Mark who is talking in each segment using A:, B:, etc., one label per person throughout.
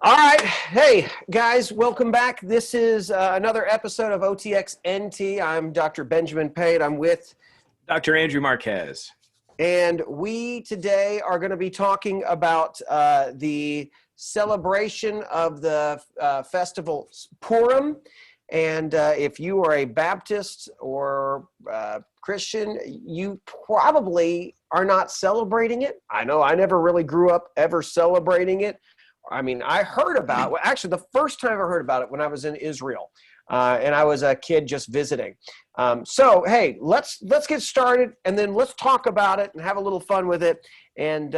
A: All right. Hey, guys, welcome back. This is another episode of OTXNT. I'm Dr. Benjamin Pate. I'm with
B: Dr. Andrew Marquez.
A: And we today are going to be talking about the celebration of the festival Purim. And if you are a Baptist or Christian, you probably are not celebrating it. I know I never really grew up ever celebrating it. I mean, I heard about it. Actually, the first time I heard about it when I was in Israel, and I was a kid just visiting. So, hey, let's get started, and then let's talk about it and have a little fun with it, and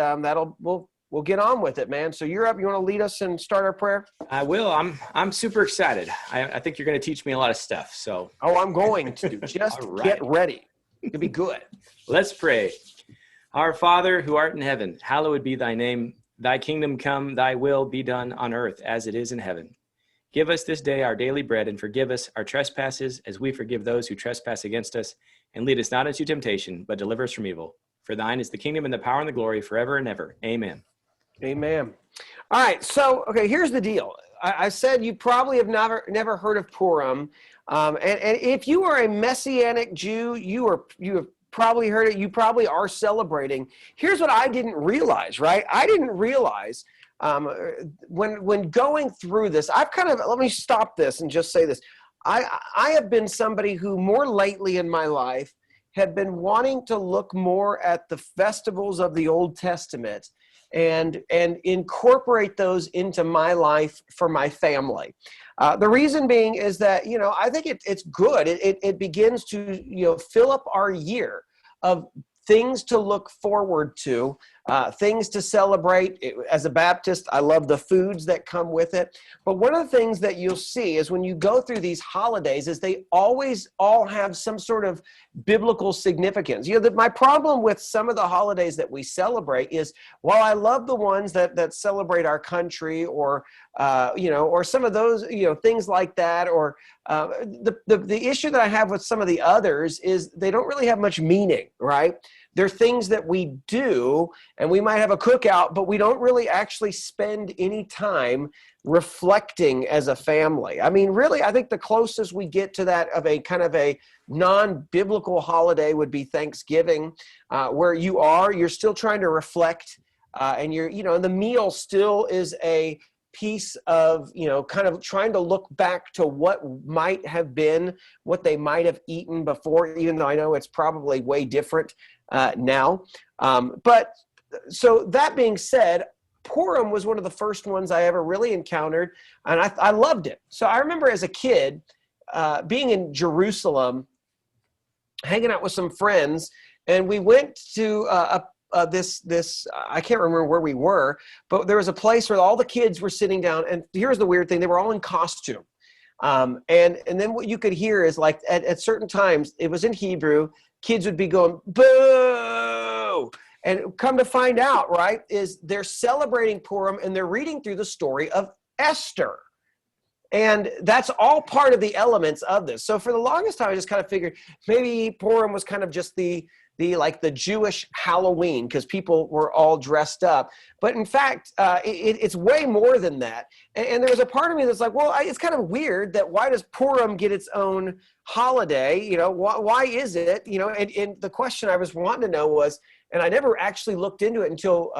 A: we'll get on with it, man. So you're up. You want to lead us and start our prayer?
B: I will. I'm super excited. I think you're going to teach me a lot of stuff. So.
A: Oh, I'm going to. Just right. Get ready. It'll be good.
B: Let's pray. Our Father, who art in heaven, hallowed be thy name. Thy kingdom come, thy will be done on earth as it is in heaven. Give us this day our daily bread, and forgive us our trespasses as we forgive those who trespass against us. And lead us not into temptation, but deliver us from evil. For thine is the kingdom and the power and the glory forever and ever. Amen.
A: Amen. All right. So, okay, here's the deal. I said you probably have never heard of Purim. And if you are a Messianic Jew, you have probably heard it. You probably are celebrating. Here's what I didn't realize, right? I didn't realize when going through this, let me stop this and just say this. I have been somebody who more lately in my life had been wanting to look more at the festivals of the Old Testament and incorporate those into my life for my family. The reason being is that, I think it's good. It begins to, fill up our year of things to look forward to, things to celebrate. As a Baptist, I love the foods that come with it. But one of the things that you'll see is when you go through these holidays is they always all have some sort of biblical significance. My problem with some of the holidays that we celebrate is, while I love the ones that celebrate our country or some of those, things like that, or the issue that I have with some of the others is they don't really have much meaning, right? They're things that we do, and we might have a cookout, but we don't really actually spend any time reflecting as a family. I mean, really, I think the closest we get to that of a kind of a non-biblical holiday would be Thanksgiving, where you're still trying to reflect, and and the meal still is a piece of, kind of trying to look back to what might have been, what they might have eaten before, even though I know it's probably way different now. But so that being said, Purim was one of the first ones I ever really encountered, and I loved it. So I remember as a kid being in Jerusalem, hanging out with some friends, and we went to this I can't remember where we were, but there was a place where all the kids were sitting down, and here's the weird thing: they were all in costume. And then what you could hear is, like, at certain times, it was in Hebrew, kids would be going, boo! And come to find out, right, is they're celebrating Purim, and they're reading through the story of Esther. And that's all part of the elements of this. So for the longest time, I just kind of figured maybe Purim was kind of just the Jewish Halloween, because people were all dressed up. But in fact, it's way more than that. And there was a part of me that's like, well, it's kind of weird that why does Purim get its own holiday? Why is it? And the question I was wanting to know was, and I never actually looked into it until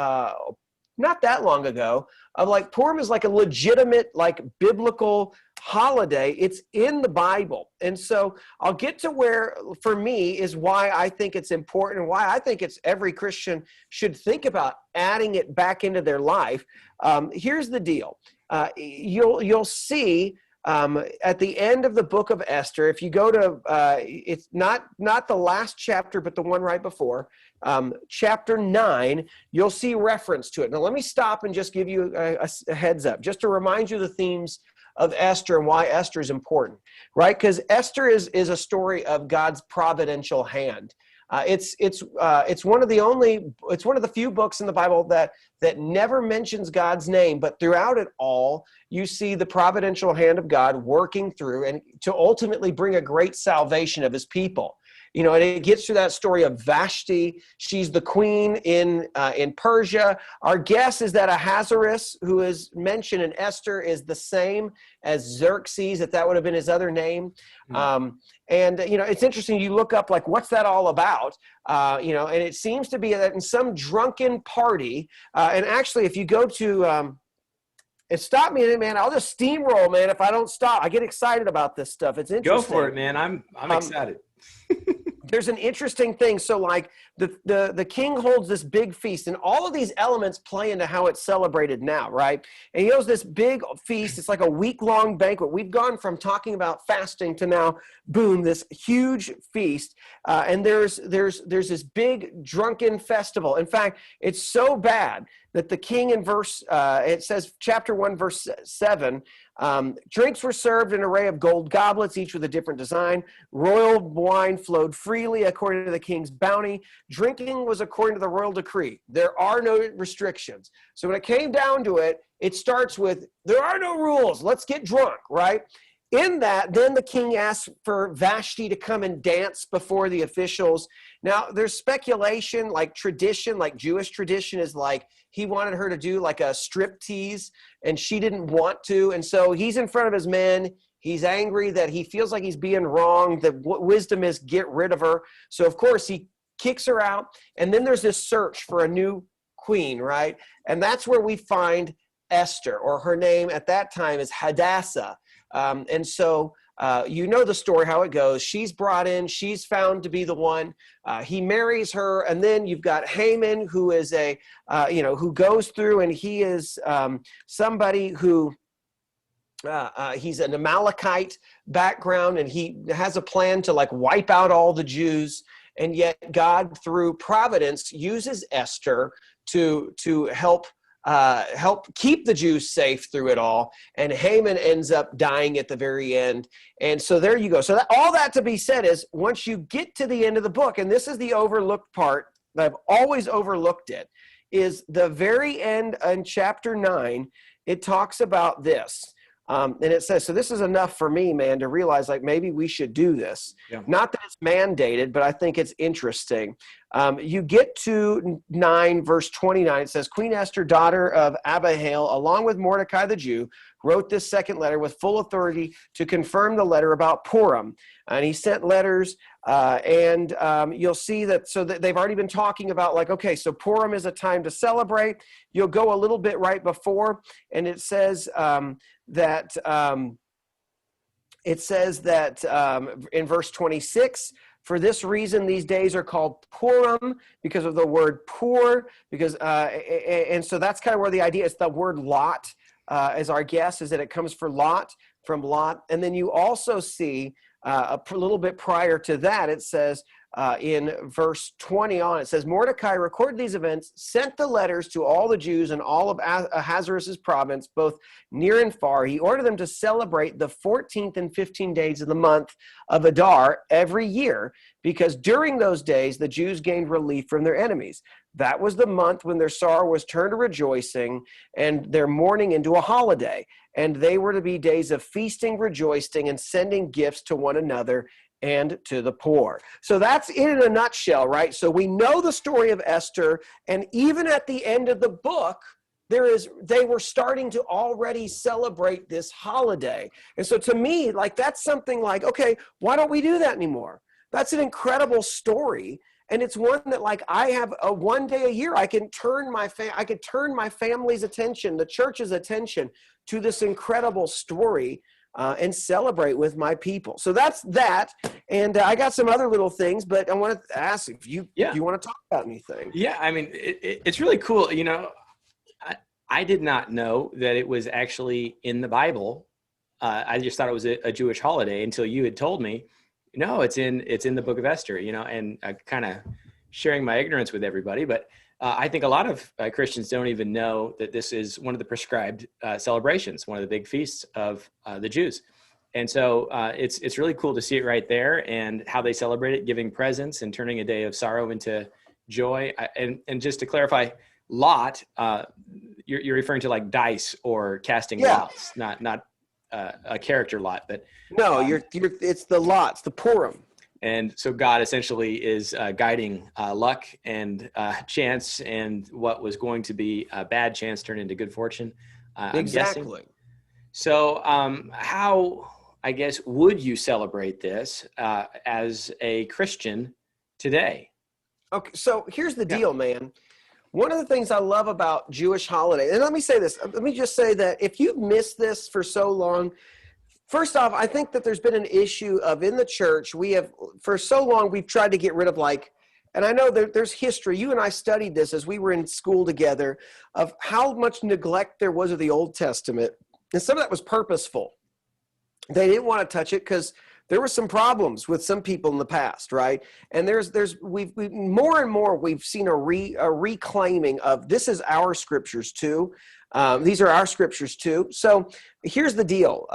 A: not that long ago, of like, Purim is like a legitimate, like, biblical holiday. It's in the Bible. And so I'll get to where, for me, is why I think it's important, and why I think it's every Christian should think about adding it back into their life. Here's the deal. You'll see at the end of the book of Esther, if you go to, it's not the last chapter, but the one right before, chapter 9, you'll see reference to it. Now, let me stop and just give you a heads up, just to remind you the themes of Esther and why Esther is important, right? Because Esther is a story of God's providential hand. It's one of the few books in the Bible that never mentions God's name, but throughout it all, you see the providential hand of God working through and to ultimately bring a great salvation of his people. you know, and it gets through that story of Vashti. She's the queen in Persia. Our guess is that Ahasuerus, who is mentioned in Esther, is the same as Xerxes, that would have been his other name. And, you know, it's interesting. You look up, like, what's that all about? You know, and it seems to be that in some drunken party, and actually, if you go to, and stop me, man, I'll just steamroll, man, if I don't stop. I get excited about this stuff. It's interesting.
B: Go for it, man. I'm excited.
A: There's an interesting thing. So, like, the king holds this big feast, and all of these elements play into how it's celebrated now, right? And he holds this big feast. It's like a week-long banquet. We've gone from talking about fasting to now, boom, this huge feast. And there's this big drunken festival. In fact, it's so bad that the king in it says chapter 1, verse 7, drinks were served in an array of gold goblets, each with a different design. Royal wine flowed freely according to the king's bounty. Drinking was according to the royal decree. There are no restrictions. So when it came down to it, it starts with, there are no rules. Let's get drunk, right? In that, then the king asked for Vashti to come and dance before the officials. Now, there's speculation, like tradition, like Jewish tradition is like, he wanted her to do like a strip tease, and she didn't want to. And so he's in front of his men. He's angry that he feels like he's being wrong, that what wisdom is, get rid of her. So, of course, he kicks her out. And then there's this search for a new queen, right? And that's where we find Esther, or her name at that time is Hadassah. And so you know the story, how it goes. She's brought in. She's found to be the one. He marries her. And then you've got Haman, who is who goes through, and he is somebody who he's an Amalekite background, and he has a plan to, like, wipe out all the Jews. And yet God, through providence, uses Esther to help keep the Jews safe through it all. And Haman ends up dying at the very end. And so there you go. So all that to be said is, once you get to the end of the book, and this is the overlooked part, I've always overlooked it, is the very end in chapter 9, it talks about this. And it says, so this is enough for me, man, to realize, like, maybe we should do this. Yeah. Not that it's mandated, but I think it's interesting. You get to 9, verse 29. It says, Queen Esther, daughter of Abihail, along with Mordecai the Jew, wrote this second letter with full authority to confirm the letter about Purim. And he sent letters, and you'll see that, so that they've already been talking about, like, okay, so Purim is a time to celebrate. You'll go a little bit right before, and it says that in verse 26, for this reason, these days are called Purim, because of the word pur, because and so that's kind of where the idea is. The word Lot, as our guess, is that it comes from Lot, and then you also see a little bit prior to that, it says in verse 20 on, it says, Mordecai recorded these events, sent the letters to all the Jews in all of Ahasuerus' province, both near and far. He ordered them to celebrate the 14th and 15th days of the month of Adar every year, because during those days the Jews gained relief from their enemies. That was the month when their sorrow was turned to rejoicing, and their mourning into a holiday. And they were to be days of feasting, rejoicing, and sending gifts to one another and to the poor. So that's it in a nutshell, right? So we know the story of Esther, and even at the end of the book, they were starting to already celebrate this holiday. And so to me, like, that's something like, okay, why don't we do that anymore? That's an incredible story. And it's one that, like, I have one day a year, I can turn my family's attention, the church's attention, to this incredible story and celebrate with my people. So that's that. And I got some other little things, but I want to ask if you want to talk about anything.
B: Yeah, I mean, it's really cool. You know, I did not know that it was actually in the Bible. I just thought it was a Jewish holiday until you had told me. No, it's in the book of Esther, you know, and kind of sharing my ignorance with everybody. But I think a lot of Christians don't even know that this is one of the prescribed celebrations, one of the big feasts of the Jews. And so it's really cool to see it right there, and how they celebrate it, giving presents and turning a day of sorrow into joy. And just to clarify, lot, you're referring to like dice or casting lots, not a character lot, but
A: no, it's the lots, the Purim.
B: And so God essentially is guiding luck and chance, and what was going to be a bad chance turned into good fortune, I'm guessing.
A: Exactly.
B: So how, I guess, would you celebrate this as a Christian today?
A: Okay, so here's the
B: Yeah.
A: deal, man. One of the things I love about Jewish holidays, and let me say this, let me just say that if you've missed this for so long, first off, I think that there's been an issue of in the church, we have, for so long, we've tried to get rid of like, and I know there's history, you and I studied this as we were in school together, of how much neglect there was of the Old Testament. And some of that was purposeful. They didn't want to touch it because there were some problems with some people in the past, right? And we've more and more we've seen a reclaiming of this is our scriptures too. These are our scriptures too. So here's the deal.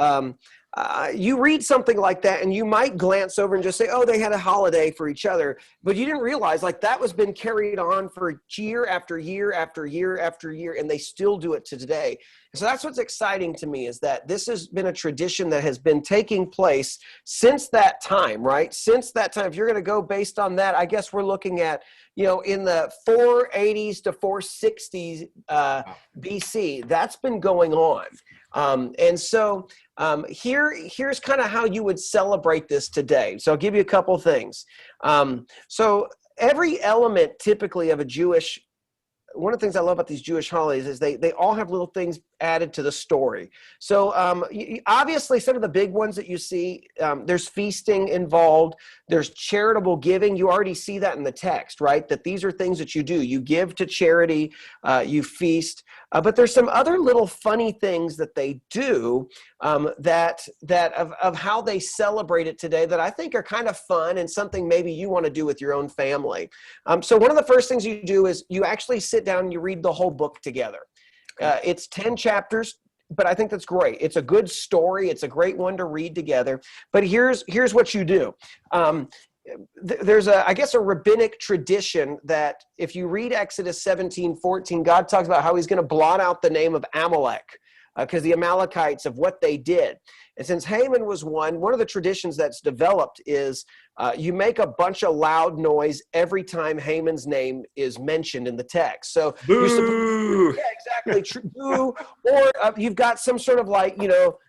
A: You read something like that and you might glance over and just say, oh, they had a holiday for each other. But you didn't realize like that was been carried on for year after year after year after year, and they still do it to today. So that's what's exciting to me, is that this has been a tradition that has been taking place since that time, right? Since that time, if you're going to go based on that, I guess we're looking at, in the 480s to 460s BC, that's been going on. And so here's kind of how you would celebrate this today. So I'll give you a couple things. So every element typically of one of the things I love about these Jewish holidays is they all have little things added to the story. So obviously some of the big ones that you see, there's feasting involved, there's charitable giving. You already see that in the text, right? That these are things that you do. You give to charity, you feast, but there's some other little funny things that they do that of how they celebrate it today that I think are kind of fun and something maybe you want to do with your own family. So one of the first things you do is you actually sit down and you read the whole book together. It's 10 chapters, but I think that's great. It's a good story. It's a great one to read together. But here's what you do. There's I guess a rabbinic tradition that if you read Exodus 17:14, God talks about how he's going to blot out the name of Amalek because the Amalekites of what they did. And since Haman was one of the traditions that's developed is you make a bunch of loud noise every time Haman's name is mentioned in the text. So
B: Boo!
A: yeah, exactly. Boo, or you've got some sort of like,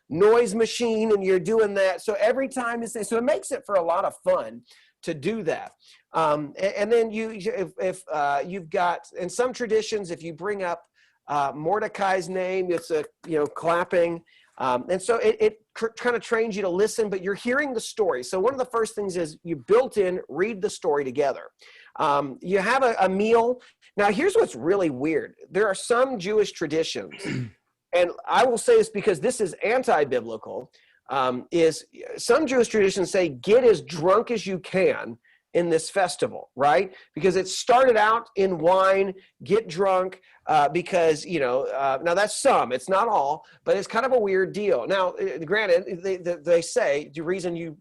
A: noise machine and you're doing that. So every time so it makes it for a lot of fun to do that. And then if you've got, in some traditions, if you bring up Mordecai's name, it's a, clapping. And so it kind of trains you to listen, but you're hearing the story. So one of the first things is you built in, read the story together. You have a meal. Now, here's what's really weird. There are some Jewish traditions, and I will say this because this is anti-biblical, is some Jewish traditions say get as drunk as you can in this festival, right? Because it started out in wine, get drunk, because, now that's some, it's not all, but it's kind of a weird deal. Now, granted, they say the reason you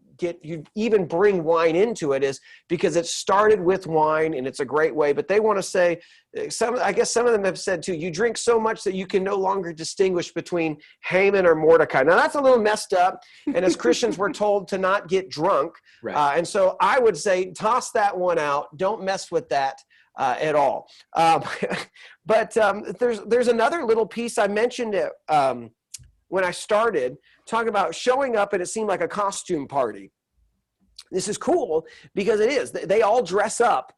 A: even bring wine into it is because it started with wine and it's a great way, but they want to say, I guess some of them have said too, you drink so much that you can no longer distinguish between Haman or Mordecai. Now that's a little messed up. And as Christians, we're told to not get drunk. Right. And so I would say, toss that one out. Don't mess with that at all. But there's another little piece. I mentioned it when I started talking about showing up and it seemed like a costume party. This is cool because it is. They all dress up.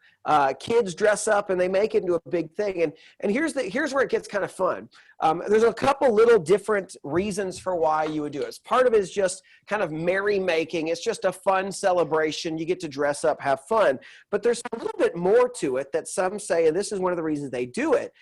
A: Kids dress up and they make it into a big thing. And here's where it gets kind of fun. There's a couple little different reasons for why you would do it. Part of it is just kind of merrymaking. It's just a fun celebration. You get to dress up, have fun. But there's a little bit more to it that some say, and this is one of the reasons they do it,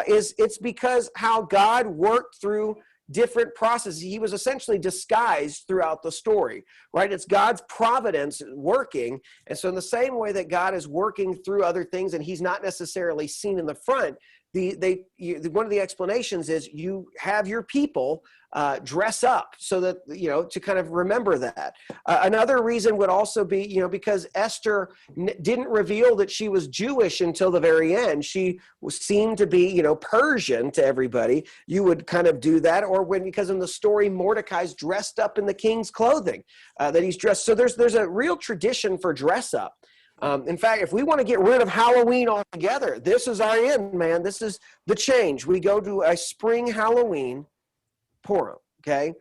A: is it's because how God worked through different processes. He was essentially disguised throughout the story, right? It's God's providence working. And so in the same way that God is working through other things and he's not necessarily seen in the front, one of the explanations is you have your people dress up so that, to kind of remember that. Another reason would also be, because Esther didn't reveal that she was Jewish until the very end. She seemed to be, Persian to everybody. You would kind of do that. Or because in the story, Mordecai's dressed up in the king's clothing, that he's dressed. So there's a real tradition for dress up. In fact, if we want to get rid of Halloween altogether, this is our end, man. This is the change. We go to a spring Halloween, Purim, okay?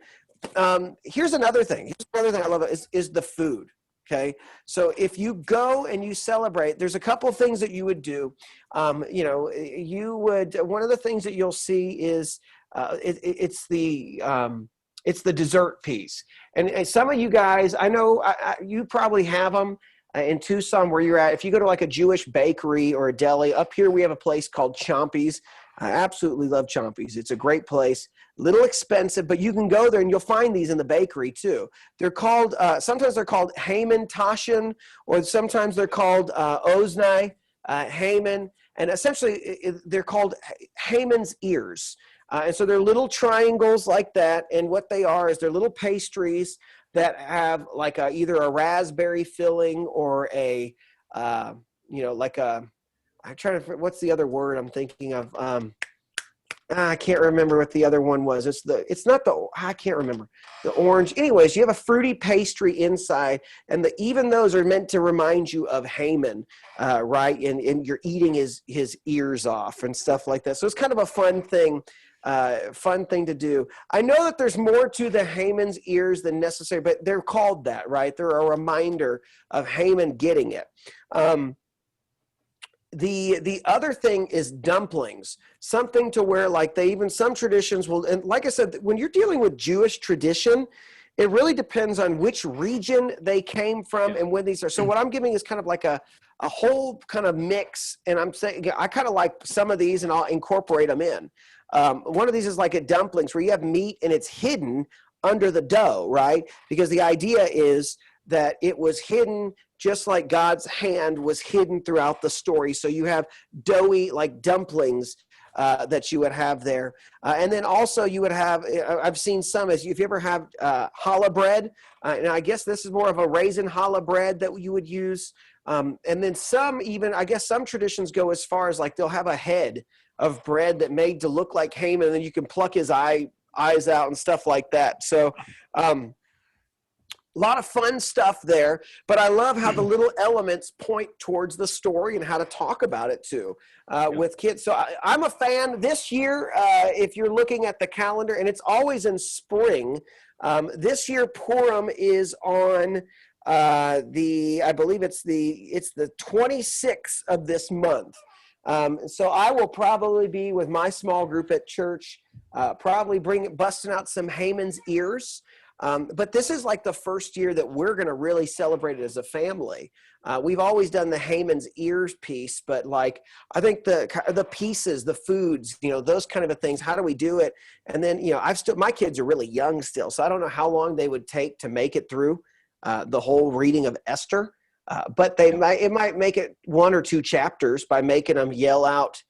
A: Here's another thing. I love is the food, okay? So if you go and you celebrate, there's a couple of things that you would do. One of the things that you'll see is it's the dessert piece. And some of you guys, I know you probably have them. In Tucson, where you're at, if you go to like a Jewish bakery or a deli, up here we have a place called Chompy's. I absolutely love Chompy's. It's a great place, a little expensive, but you can go there and you'll find these in the bakery too. They're called, sometimes they're called Haman Tashin, or sometimes they're called Oznai, Haman, and essentially they're called Haman's ears. And so they're little triangles like that, and what they are is they're little pastries that have like either a raspberry filling or I'm trying to, what's the other word I'm thinking of? I can't remember what the other one was. I can't remember the orange. Anyways, you have a fruity pastry inside, and even those are meant to remind you of Haman, right? And you're eating his ears off and stuff like that. So it's kind of a fun thing to do. I know that there's more to the Haman's ears than necessary, but they're called that, right? They're a reminder of Haman getting it. The other thing is dumplings, something to where like some traditions will, and like I said, when you're dealing with Jewish tradition, it really depends on which region they came from and when these are. So what I'm giving is kind of like a whole kind of mix, and I'm saying I kind of like some of these and I'll incorporate them in. One of these is like a dumplings where you have meat and it's hidden under the dough, right? Because the idea is that it was hidden just like God's hand was hidden throughout the story. So you have doughy like dumplings that you would have there. And then also you would have, I've seen some, if you ever have challah bread, and I guess this is more of a raisin challah bread that you would use. And then some traditions go as far as like they'll have a head of bread that made to look like Haman, and then you can pluck his eyes out and stuff like that. So a lot of fun stuff there, but I love how the little elements point towards the story and how to talk about it too with kids. So I'm a fan this year. If you're looking at the calendar, and it's always in spring, this year Purim is on I believe it's the 26th of this month. So I will probably be with my small group at church, probably busting out some Haman's ears. But this is like the first year that we're going to really celebrate it as a family. We've always done the Haman's ears piece, but like, I think the pieces, the foods, those kind of things, how do we do it? And then, my kids are really young still, so I don't know how long they would take to make it through the whole reading of Esther. But it might make it 1 or 2 chapters by making them yell out,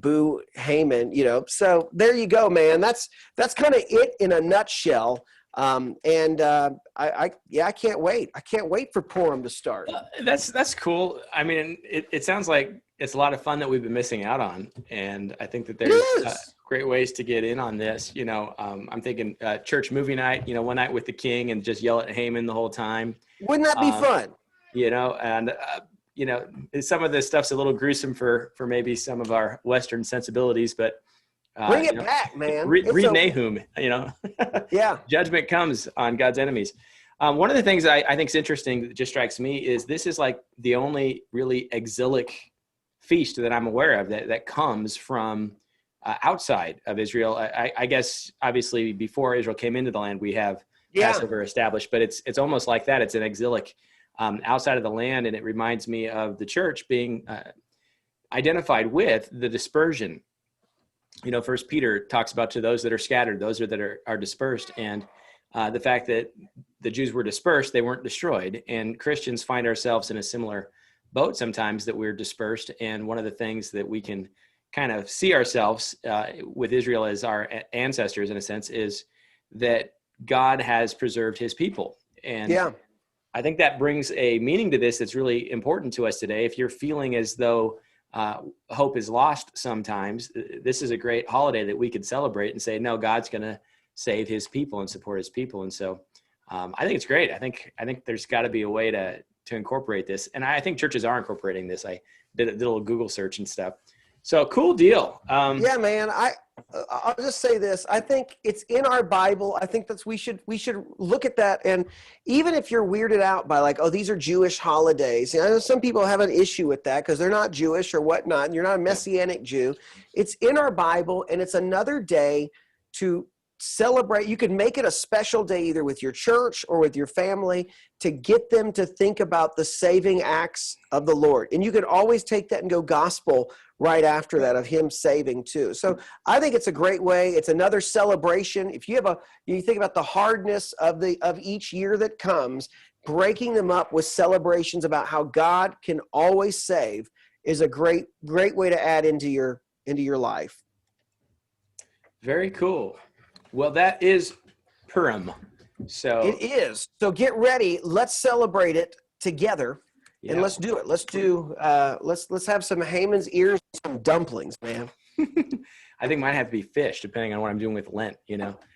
A: boo Haman, So there you go, man. That's kind of it in a nutshell. I can't wait. I can't wait for Purim to start.
B: That's cool. I mean, it sounds like it's a lot of fun that we've been missing out on, and I think that there's great ways to get in on this. I'm thinking church movie night. One night with the king and just yell at Haman the whole time.
A: Wouldn't that be fun?
B: Some of this stuff's a little gruesome for maybe some of our Western sensibilities, but
A: bring it back, man.
B: Read Nahum,
A: Yeah.
B: Judgment comes on God's enemies. One of the things I think is interesting that just strikes me is this is like the only really exilic feast that I'm aware of that comes from outside of Israel. I guess obviously before Israel came into the land, we have Passover established, but it's almost like that. It's an exilic outside of the land, and it reminds me of the church being identified with the dispersion. First Peter talks about to those that are scattered, those that are dispersed, and the fact that the Jews were dispersed, they weren't destroyed. And Christians find ourselves in a similar boat sometimes, that we're dispersed. And one of the things that we can kind of see ourselves with Israel as our ancestors, in a sense, is that God has preserved his people. And
A: Yeah.
B: I think that brings a meaning to this that's really important to us today. If you're feeling as though hope is lost sometimes, this is a great holiday that we could celebrate and say, no, God's going to save his people and support his people. And so I think it's great. I think there's got to be a way to incorporate this. And I think churches are incorporating this. I did a little Google search and stuff. So cool deal.
A: Yeah, man. I'll just say this. I think it's in our Bible. I think we should look at that. And even if you're weirded out by like, oh, these are Jewish holidays. I know some people have an issue with that because they're not Jewish or whatnot. And you're not a Messianic Jew. It's in our Bible, and it's another day to celebrate. You can make it a special day either with your church or with your family to get them to think about the saving acts of the Lord. And you can always take that and go gospel right after that of him saving too. So I think it's a great way. It's another celebration. If you think about the hardness of each year that comes, breaking them up with celebrations about how God can always save is a great way to add into your life. Very cool.
B: Well, that is Purim. So
A: it is. So get ready. Let's celebrate it together. Yeah. And let's do it. Let's have some Haman's ears and some dumplings, man.
B: I think mine have to be fish, depending on what I'm doing with Lent,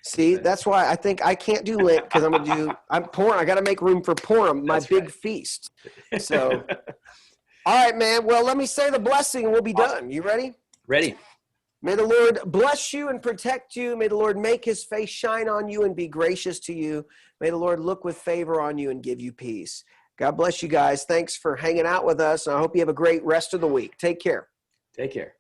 A: See, that's why I think I can't do Lent because I'm Purim. I got to make room for Purim, my big feast. So, all right, man. Well, let me say the blessing and we'll be done. You ready?
B: Ready.
A: May the Lord bless you and protect you. May the Lord make his face shine on you and be gracious to you. May the Lord look with favor on you and give you peace. God bless you guys. Thanks for hanging out with us. I hope you have a great rest of the week. Take care.
B: Take care.